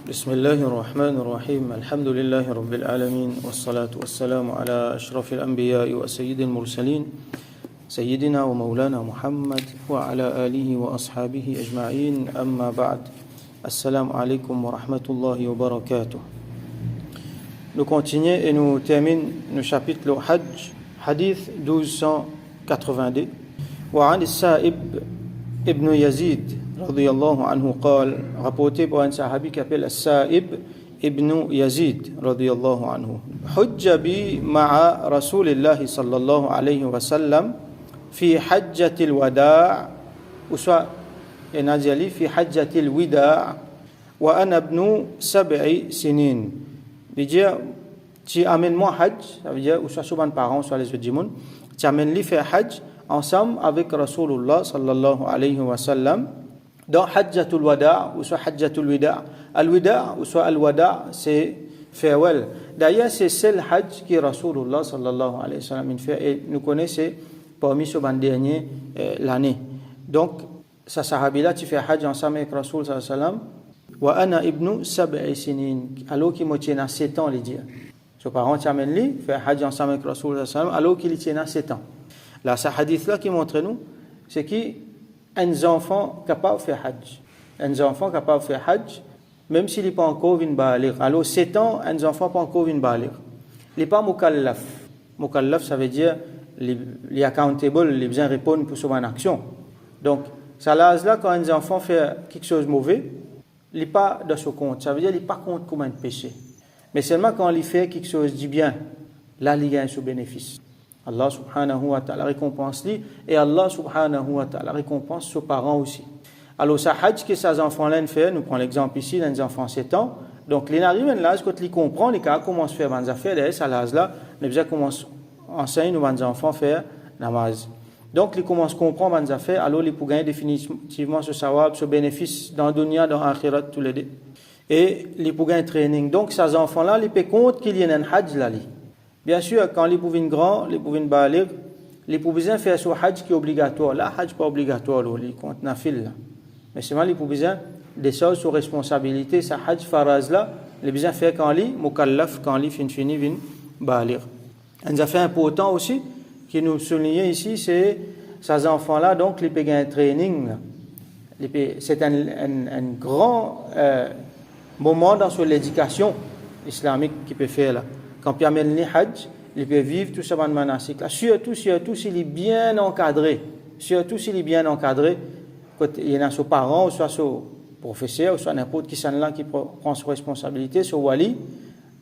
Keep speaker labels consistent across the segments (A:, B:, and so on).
A: بسم الله الرحمن الرحيم الحمد لله رب العالمين والصلاة والسلام على أشرف الأنبياء وسيد المرسلين سيدنا ومولانا محمد وعلى آله وأصحابه أجمعين أما بعد السلام عليكم ورحمة الله وبركاته. Nous continuons et nous terminons le chapitre le Hajj, hadith 1282. وعن السائب ابن يزيد رضي الله عنه قال, rapporté par un sahabi qui s'appelle السائب ابن يزيد رضي الله عنه, حج بي مع رسول الله صلى الله عليه وسلم في حجة الوداع, وسوى ينازلي في حجة الوداع وأنا ابن 7 سنين. Il dit, tu amènes moi Hajj, ça veut dire, ou soit souvent parents, soit les autres djimoun, tu amènes lui faire Hajj ensemble avec Rasulullah sallallahu alayhi wa sallam dans Hajjatul Wada' ou soit Hajjatul Wida'. Al-Wida' ou soit Al-Wada' c'est farewell. D'ailleurs, c'est celle Hajj qui Rasulullah sallallahu alayhi wa sallam fait et nous connaissons parmi ce dernier l'année. Donc, sa sahabi-là, tu fais Hajj ensemble avec Rasul sallallahu alayhi wa sallam. Wa ana ibnu 7 sinin, alors qu'il me tient à 7 ans, les dire. Ses parents t'amènent lui, faire Hajj ensemble avec Rasul sallallahu alayhi wa sallam, alors qu'il tient à 7 ans. Là, ce hadith-là qui montre nous, c'est qu'un enfant capable de faire Hajj. Un enfant capable de faire Hajj, même s'il n'est pas encore venu baligh. Alors, 7 ans, un enfant pas encore venu baligh. Il n'est pas mukallaf. Mukallaf, ça veut dire, il est accountable, il a besoin de répondre pour son action. Donc, ça là, quand un enfant fait quelque chose de mauvais, il n'est pas dans son compte. Ça veut dire qu'il n'est pas compte comme un péché. Mais seulement quand il fait quelque chose de bien, là, il gagne ce bénéfice. Allah subhanahu wa ta'ala récompense lui et Allah subhanahu wa ta'ala récompense ses parents aussi. Alors, ça hajj que ces enfants-là font, nous prenons l'exemple ici d'un enfant 7 ans. Donc, les arrivent à l'âge, quand ils comprennent, les cas commencent à faire des affaires, d'ailleurs, à l'âge-là, les gens commencent à enseigner aux enfants à faire namaz. Donc, ils commencent à comprendre des affaires, alors ils pourront gagner définitivement ce savoir, ce bénéfice dans le dunya, dans l'akhirat, tous les deux. Et ils pourront gagner un training. Donc, ces enfants-là, ils peuvent compte qu'il y a un hajj là. Bien sûr, quand ils peuvent grand, ils peuvent baligh, ils peuvent faire ce hajj qui est obligatoire. Là, hajj pas obligatoire, ils comptent nafil. Mais seulement, ils peuvent des choses sur responsabilité, ce hajj faraz là, ils peuvent faire quand ils mukallaf, quand ils fini, baligh. Un affaire important aussi, qui nous souligne ici, c'est ces enfants-là, donc, ils peuvent gagner un training. C'est un grand moment dans l'éducation islamique qu'ils peuvent faire là. Quand ils amènent les hajj, ils peuvent vivre tout ça dans le manasik. Surtout s'il est bien encadré. Surtout s'il est bien encadré, il y en a ses parents, ou soit ses professeurs, ou soit n'importe qui sont là qui prend ses responsabilités, son wali,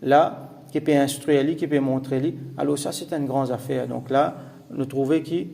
A: là, qui peut instruire lui, qui peut montrer lui. Alors ça, c'est une grande affaire. Donc là, nous trouvons que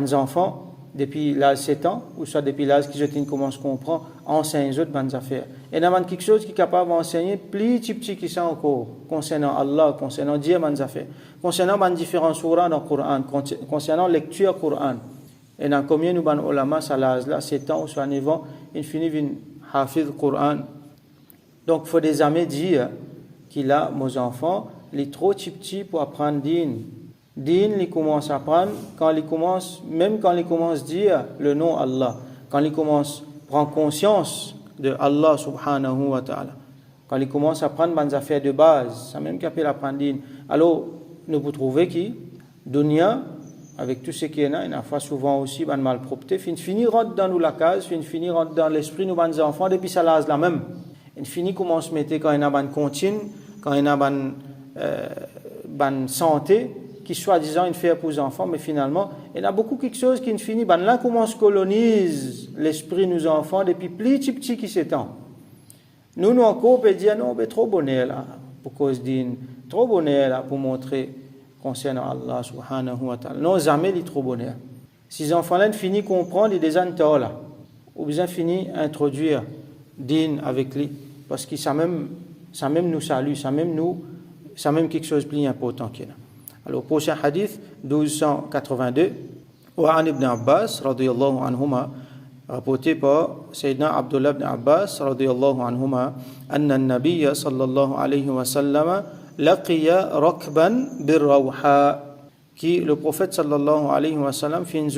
A: les enfants, depuis l'âge de 7 ans, ou soit depuis l'âge qu'ils commencent à comprendre, enseignent les autres bonnes affaires. Et il y a quelque chose qui est capable d'enseigner plus petit que ça encore, concernant Allah, concernant Dieu, bonnes affaires, concernant les différents surahs dans le Coran, concernant la lecture du Coran. Et dans combien nous avons ulama, à l'âge là, 7 ans ou soit 9 ans, ils finissent à hafiz le Coran. Donc, il faut des amis dire qu'il a, mes enfants, les trop petits pour apprendre din. Din, ils commencent à apprendre même quand ils commencent à dire le nom Allah, quand ils commencent à prendre conscience de Allah subhanahu wa ta'ala, quand ils commencent à prendre des affaires de base, ça même qu'appelle apprendre din. Alors, nous pouvons trouver que, dunya, avec tout ce qu'il y a, il y a fois souvent aussi une malpropreté, finit rentre dans nous la case, finit rentre dans l'esprit nous les enfants depuis ça l'âge là même. Finit comment se mettre quand il y a une contine, quand il y a une santé, qui soi-disant une fait pour les enfants, mais finalement, il y a beaucoup quelque chose qui finit. Là, comment on se colonise l'esprit de nos enfants depuis plus petit qui s'étend. Nous encore, on peut dire, non, mais trop bonheur là, pour cause d'une, trop bonheur là, pour montrer concernant Allah subhanahu wa ta'ala. Non, jamais il est trop bonheur. Si les enfants-là finissent comprendre, ils des antas là, ou bien finissent introduire din avec lui, parce que ça même nous salue, ça même quelque chose de plus important qu'il y a. Alors, prochain hadith, 1282, وعن ابن عباس رضي الله عنهما, rapporté par Sayyidina Abdullah ibn Abbas رضي الله عنهما, أن النبي صلى الله عليه وسلم لقي ركبا بالروحاء, qui le prophète sallallahu alayhi wa sallam fait une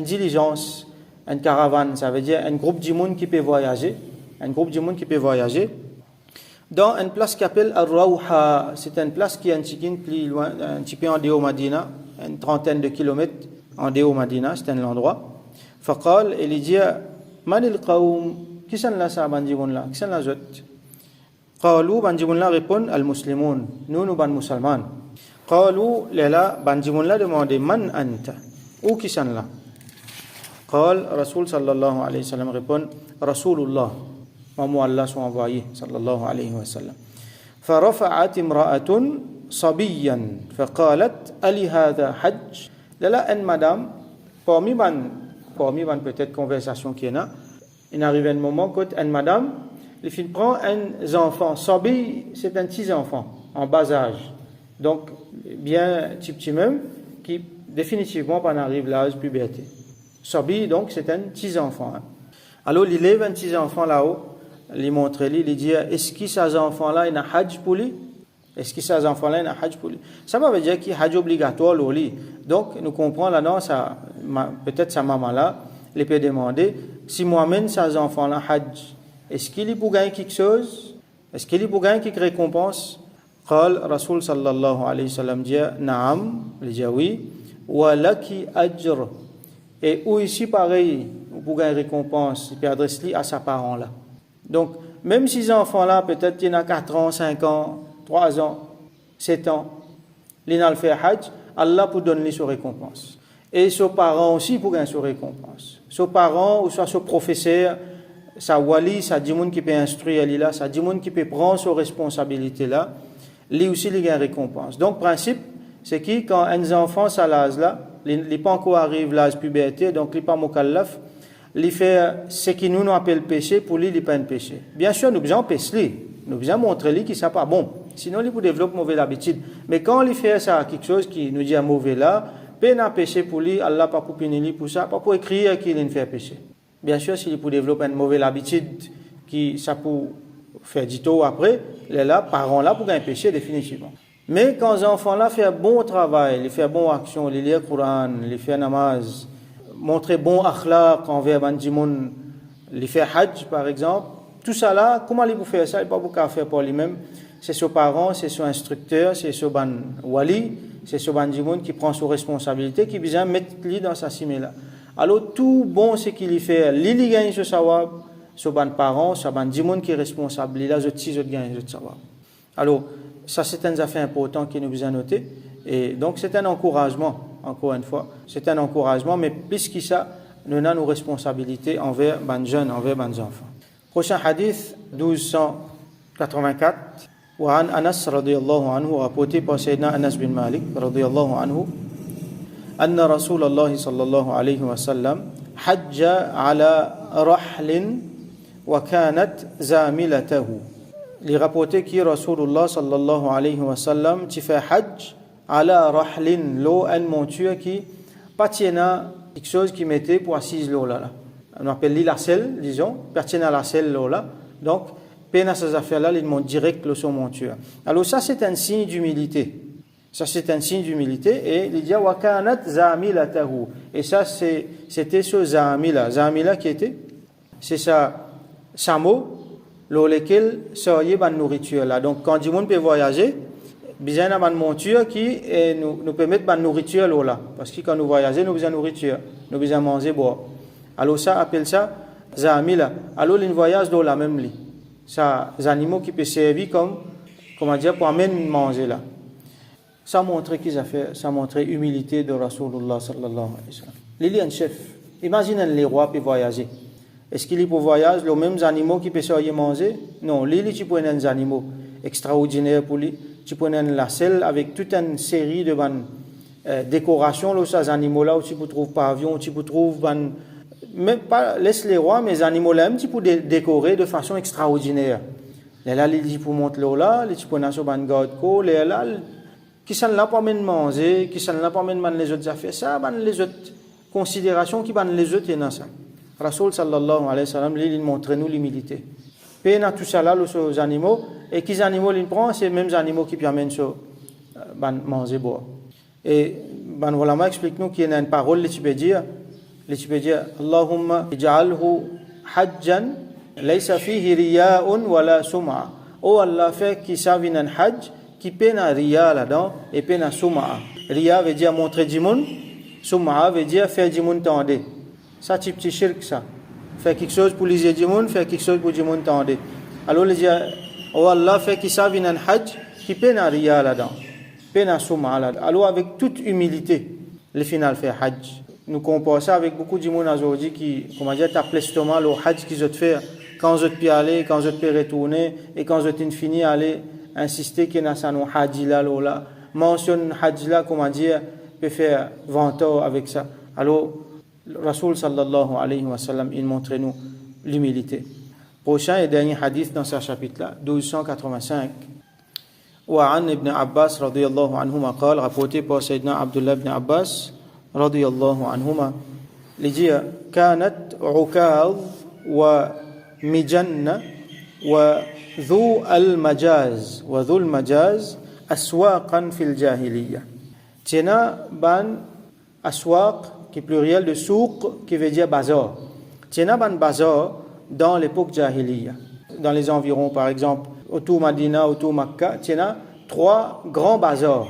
A: diligence, une caravane, ça veut dire un groupe de monde qui peut voyager, un groupe de monde qui peut voyager, dans une place qui s'appelle Ar-Rawha. C'est une place qui est un petit loin, un petit peu en dehors Madina, une trentaine de kilomètres en dehors Madina, c'est un endroit. Faqal, il dit, Man il-qawm, qui sont là, ça, bandimoun là, qui sont là, zot? Qalu, bandimoun là répond, al-muslimoun, nous, ban musulmans. Qalu, là, bandimoun là demande, Man anta, où qui sont là? Qal, Rasul sallallahu alayhi wa sallam répond, Rasulullah. Maman Allah son envoyé sallallahu alayhi wa sallam. فرفعت امرأة صبيا فقالت ألي هذا حج là une madame parmi ban peut-être conversation qui est là il arrive un moment quand une madame le fil prend un enfant sabi c'est un petit enfant en bas âge donc bien petit même qui définitivement pas arrive l'âge puberté sabi donc c'est un petit enfant alors il lève un petit enfant là-haut lui montre lui dit est-ce que ces enfants là il a hajj pour lui est-ce que ces enfants là il a hajj pour lui ça veut dire qu'il y a hajj obligatoire pour lui donc nous comprenons là-dedans ça peut-être sa maman là il peut demander si moi-même ces enfants là hajj est-ce qu'il est pour gagner quelque chose est-ce qu'il est pour gagner quelque récompense قال Rasul sallallahu alayhi wa sallam dit naam il dit oui wa laki ajr et ou ici pareil pour gagner récompense il peut adresser à sa parent là. Donc, même si ces enfants-là, peut-être il y en a 4 ans, 5 ans, 3 ans, 7 ans, ils ont fait hajj, Allah pour donner ses récompenses. Et ses parents aussi pour gagner ses récompenses. Ses parents, ou soit ses professeurs, sa wali, sa dimoun qui peut instruire là, sa dimoun qui peut prendre ses responsabilités là, lui aussi il gagne récompense. Donc, le principe, c'est que quand un enfant, ça l'âge là, il n'est pas encore arrivé à l'âge puberté, donc il n'est pas mukallaf, il fait ce qui nous appelle péché, pour lui, il n'est pas un péché. Bien sûr, nous besoin pécher, nous besoin montrer lui que ça n'est pas bon. Sinon, il peut développer une mauvaise habitude. Mais quand il fait ça, quelque chose qui nous dit un mauvais là, peine à pécher pour lui, Allah pas pour punir lui pour ça, pas pour écrire qu'il fait péché. Bien sûr, s'il peut développer une mauvaise habitude, qui ça peut faire du tôt après, il est là, parents là pour gagner péché définitivement. Mais quand les enfants là fait un bon travail, il fait une bonne action, il lit le Coran, il fait namaz, montrer bon akhlaq envers bandimoun, il fait hajj par exemple, tout ça là, comment il peut faire ça? Il pas beaucoup à faire pour lui-même. C'est ses parents, c'est son instructeur, c'est son ban wali, c'est son bandimoun qui prend ses responsabilités, qui vient mettre lui dans sa cime là. Alors tout bon ce qu'il fait, lui gagne ce sawab, son ban parents, son bandimoun qui est responsable, là je tisse, je gagne ce sawab. Alors ça c'est une affaire importante qui nous besoin noter et donc c'est un encouragement. Encore une fois, c'est un encouragement, mais plus que ça, nous avons nos responsabilités envers les jeunes, envers les enfants. Prochain hadith, 1284. وعن أنس رضي الله عنه rapporté par Sayyidina Anas bin Malik رضي الله عنه أن رسول الله صلى الله عليه وسلم حج على رحل وكانت زاملته. Il rapporté que Rasulullah صلى الله عليه وسلم tu fais hajj ala rahlin l'eau une monture qui patiena quelque chose qui mettait pour assise l'eau là on appelle la selle disons patiena la selle l'eau là donc peine à ces affaires là ils montent direct le son monture alors ça c'est un signe d'humilité et il dit wa kanat zamilatahu et ça c'était ce zamila qui était c'est ça samo l'eau lequel serait ban nourriture là donc quand du monde peut voyager besoin d'avoir une monture qui nous permet de nourriture là parce que quand nous voyageons nous besoin de nourriture nous besoin manger boire alors ça appelle ça zamila alors une voyage dans la même lit ça les animaux qui peut servir comme comment dire pour amener manger là ça montre qu'ils a fait ça montre humilité de Rasulullah sallallahu alayhi wa sallam il est un chef imagine les rois peut voyager est-ce qu'il est pour voyage les mêmes animaux qui peut servir manger non lui tu prends des animaux extraordinaires pour lui tu prenais la selle avec toute une série de décorations là ces animaux là où tu peux trouver pavillon tu peux trouver même pas laisse les rois mais les animaux là tu peux décorer de façon extraordinaire là les pour monter là les tu prenais sur ban garde co là qui sont là pour mener manger qui sont là pour mener les autres affaires ça les autres considérations qui les autres dans ça Rasul sallallahu alayhi wa sallam il montre nous l'humilité peine tout ça là les animaux et qui animaux ils prend c'est les mêmes animaux qui permettent sur manger boire et voilà moi explique nous qu'il y a une parole les tu peux dire Allahumma ij'alhu hajjan laysa fihi riya'un wala sum'a. Oh Allah fait qui ça vient en hajj qui peine à riya là-dedans et peine à sum'a. Riya veut dire montrer du monde, sum'a veut dire faire du monde tendre. Ça type de shirk ça. Faire quelque chose pour les yeux du monde, faire quelque chose pour du monde tendre. Alors il dit oh Allah fait qui ça vient en hajj qui peine à riya là-dedans, peine à sum'a là. Alors avec toute humilité, le final fait hajj. Nous comparons ça avec beaucoup de monde aujourd'hui qui, comment dire, tapent l'estomac au hajj qu'ils ont fait quand je peux aller, quand je peux retourner et quand je peux fini aller insister qu'il y a ça non hajj là, mentionne hajj là, comment dire, peut faire vanteur avec ça. Alors Rasoul sallallahu alayhi wa sallam, il montre nous l'humilité. Prochain et dernier hadith dans ce chapitre là, 1285. وعن ابن عباس رضي الله عنهما قال, rapporté par Sayyidina Abdullah ibn Abbas رضي الله عنهما, لجيا كانت عكاظ ومجنة وذو المجاز أسواقا في الجاهلية. تينا بان أسواق qui est pluriel de souk qui veut dire bazar. Tieنا ban bazar dans l'époque jahiliya. Dans les environs par exemple autour Madina, autour Makkah, tieنا 3 grands bazars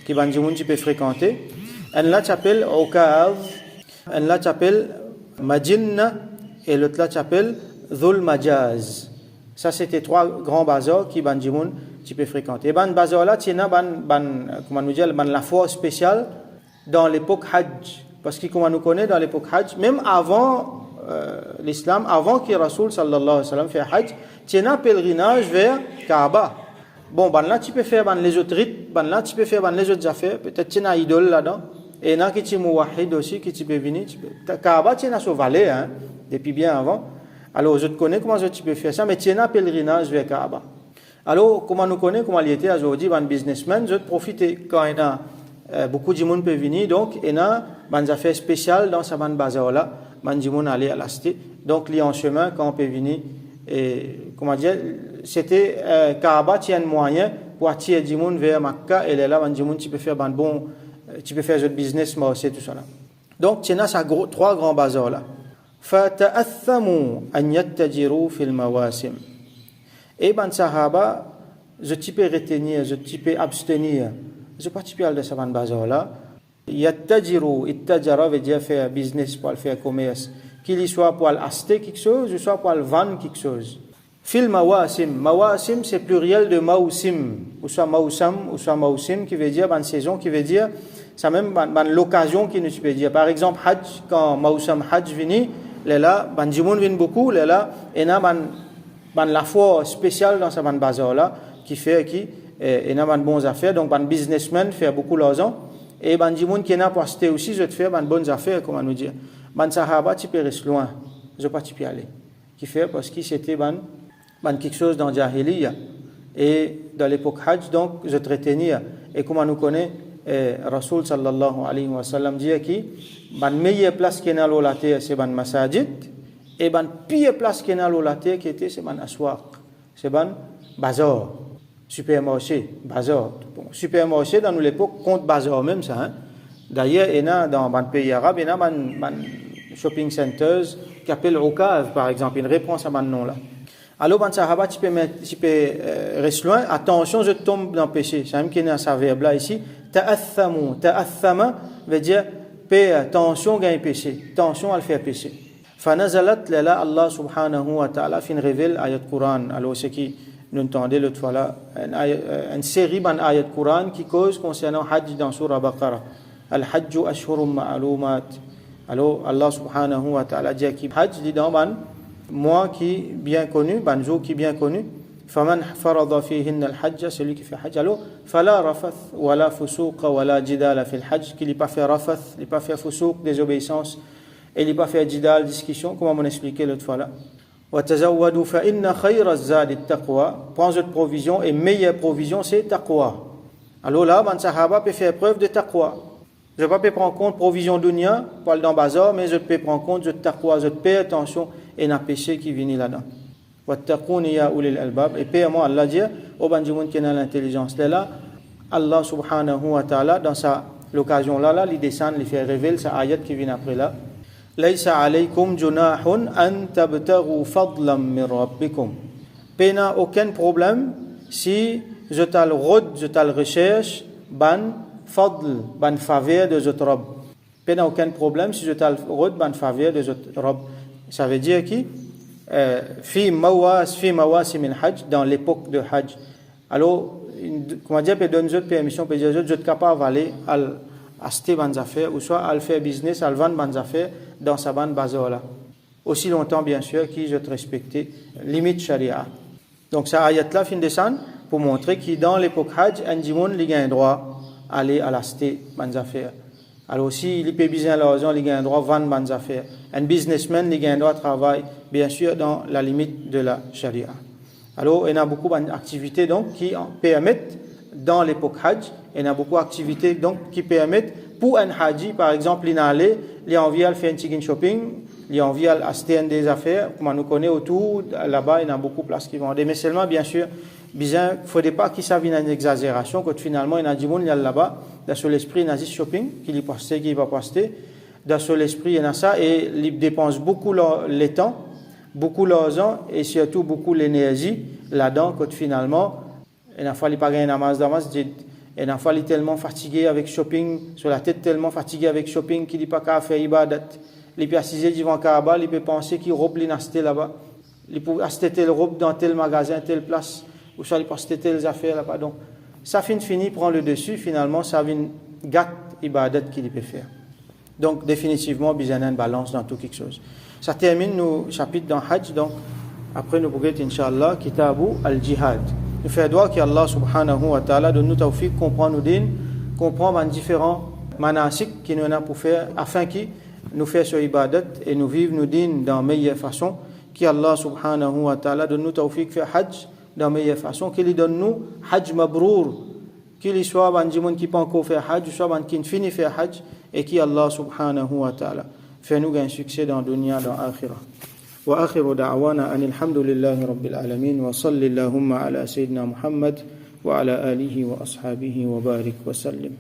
A: qui ban du monde qui peut fréquenter. Un là s'appelle Ukaz, un là s'appelle Majinna et l'autre là s'appelle Dhul Majaz. Ça c'était 3 grands bazars qui ban du monde qui peut fréquenter. Et ban bazar là tieنا comment nous dire ban la foi spéciale dans l'époque Hajj. Parce que comme on nous connaît dans l'époque Hajj, même avant l'islam, avant que Rasoul sallallahu alayhi wa sallam fait Hajj, tu as un pèlerinage vers Kaaba. Bon, ben là tu peux faire les autres rites, ben là tu peux faire les autres affaires, peut-être tu as une idole là-dedans, et il y a qui tu mouahid aussi, qui tu peux venir. Kaaba, tu as sur vallée, hein, depuis bien avant. Alors je te connais comment tu peux faire ça, mais tu as un pèlerinage vers Kaaba. Alors, comment nous connaît, comment il était aujourd'hui, un businessman, je profite quand il y a beaucoup de monde peut venir, donc il y a des affaires spéciales dans ce bazar là, des monde aller à la cité, donc il y a un chemin quand on peut venir, et comment dire, c'était Kaaba tient un moyen pour attirer du monde vers Makkah, et là des monde tu peux faire bon, tu peux faire un business marché tout ça là. Donc il y a ça 3 grands bazars là. فَتَأَثَّمُوا أَنْ يَتَّجِرُوا فِي الْمَوَاسِمِ. Et sahaba, je peux retenir, je peux abstenir. Je pas typique de ce bazar là. Yattajiru, ittajara veut dire faire business, pour faire commerce. Qu'il soit pour acheter quelque chose, ou soit pour vendre quelque chose. Fil mawasim. Mawasim c'est pluriel de mausim. Ou soit mausam, ou soit mausim, qui veut dire une saison, qui veut dire, ça même l'occasion qui nous peut dire. Par exemple, Hajj, quand mausam Hajj vient, là, du monde vient beaucoup, là, et là, la foi spéciale dans ce bazar là, qui fait qui et n'a pas de bonnes affaires, donc un businessman fait beaucoup d'argent et du monde qui n'a pas acheté aussi je te fais de bonnes affaires, comment nous dire, sahaba tu peux rester loin, je pas tu peux aller, qui fait parce que c'était quelque chose dans Jahiliya et dans l'époque Hajj, donc je te retenir et comment nous connaît Rasoul sallallahu alayhi wa sallam dit que meilleure place qui est dans la terre c'est masajid et pire place qui est dans la terre qui était c'est aswaq, c'est bazar. Supermarché, bazar. Bon, supermarché dans l'époque compte bazar même ça. Hein? D'ailleurs, il y a dans les pays arabes, il y a des shopping centers qui appellent Ukaz par exemple. Une réponse à ce nom-là. Alors, dans Sahaba, tu peux rester loin. Attention, je tombe dans le péché. C'est même qu'il y a un verbe là ici. Ta'athamu. Ta'athama veut dire attention, gagne péché. Attention à le faire péché. Fanazalat lala Allah subhanahu wa ta'ala fin révèle ayat Quran. Alors, c'est qui nous entendez l'autre fois là, une série d'ayats de Coran qui cause concernant Hajj dans Surah Baqarah. Al-Hajju ashhurum ma'lumat. Alors Allah subhanahu wa ta'ala dit que Hajj dit dans mois qui bien connu, jour qui bien connu. Faman farada fihin al-Hajj, celui qui fait Hajj. Alors, fala rafath wala fusuq wala jidala fil Hajj, qu'il n'a pas fait rafath, il n'a pas fait fusuq, désobéissance, et il n'a pas fait jidal, discussion, comme on expliqué l'autre fois là. وَتَزَوَّدُوا فَإِنَّ خَيْرَ الزَّادِ التَّقْوَى. Prends votre provision et meilleure provision c'est taqwa. Alors là, les sahaba peut faire preuve de taqwa. Je ne peux pas prendre compte provision dunya, pas dans bazar, mais je peux prendre compte de taqwa, je paie attention et n'a péché qui vient là-dedans. وَاتَّقُونِ يَا أُولِي الْأَلْبَابِ. Et paie-moi, Allah dit, au bandimoun qui a l'intelligence. Là, Allah subhanahu wa ta'ala, dans sa l'occasion là, il descend, il fait révéler sa ayat qui vient après là. Laysa alaykum junahun an tabtaghu fadlan min rabbikum. Pena aucun problème si je t'al route, je t'al recherche, ban fadl, ban faveur de votre robe. Pena aucun problème si je t'al route, ban faveur de votre robe. Ça veut dire que fi mawasim al-hajj, dans l'époque de hajj. Alors, comment dire, peut donner une permission, peut dire, je suis capable d'aller à acheter des affaires, ou soit à faire business, à vendre des affaires dans sa bande bazar là. Aussi longtemps, bien sûr, que je te respecte limite sharia. Donc, ça ayat là, fin descend, pour montrer que dans l'époque hajj, un dimoun, il a un droit à aller à l'acheter des affaires. Alors aussi, il peut bien l'argent, il a un droit à vendre des affaires. Un businessman, il a un droit à travailler, bien sûr, dans la limite de la sharia. Alors, il y a beaucoup d'activités donc, qui permettent, dans l'époque hajj, il y a beaucoup d'activités donc, qui permettent, pour un haji, par exemple, il a envie de faire un petit shopping, il a envie d'acheter des affaires, comme on nous connaît autour, là-bas, il y a beaucoup de places qui vendent. Mais seulement, bien sûr, il ne faudrait pas qu'il ça vienne une exagération, que finalement, il y a du monde là-bas, dans son esprit, il y a un shopping, qu'il y posté, qu'il ne va pas poster. Dans son esprit, il y a ça, et il dépense beaucoup le temps, beaucoup l'argent, et surtout beaucoup l'énergie là-dedans, que finalement, il n'a fallu pas gagner un masse, il n'a fallu tellement fatigué avec shopping, sur la tête tellement fatigué avec shopping, qu'il n'a pas qu'à faire ibadat. Il peut assiser devant Kaaba, il peut penser qu'il robe l'acheter là-bas. Il peut acheter telle robe dans tel magasin, telle place, ou soit il peut acheter telles affaires là-bas. Donc, ça finit, prend le dessus, finalement, ça vient gâter ibadat qu'il peut faire. Donc, définitivement, il y a une balance dans tout quelque chose. Ça termine nos chapitres dans Hajj, donc, après nous pourrons, Inch'Allah, Kitabu al-Jihad. Nous faisons droit qu'Allah subhanahu wa ta'ala donne nous tawfiq, comprendre nos dînes, comprendre les différents manasik qui nous a pour faire, afin que nous fassions ibadat et nous vivons nos dînes dans la meilleure façon, qu'Allah subhanahu wa ta'ala donne nous tawfiq faire Hajj dans la meilleure façon, qu'il donne nous Hajj mabrour, qu'il soit un gens qui peut encore faire Hajj, soit un qui finit faire Hajj, et qu'Allah subhanahu wa ta'ala fait nous un succès dans la dunya, dans l'akhirah. وآخر دعوانا أن الحمد لله رب العالمين وصل اللهم على سيدنا محمد وعلى آله وأصحابه وبارك وسلم.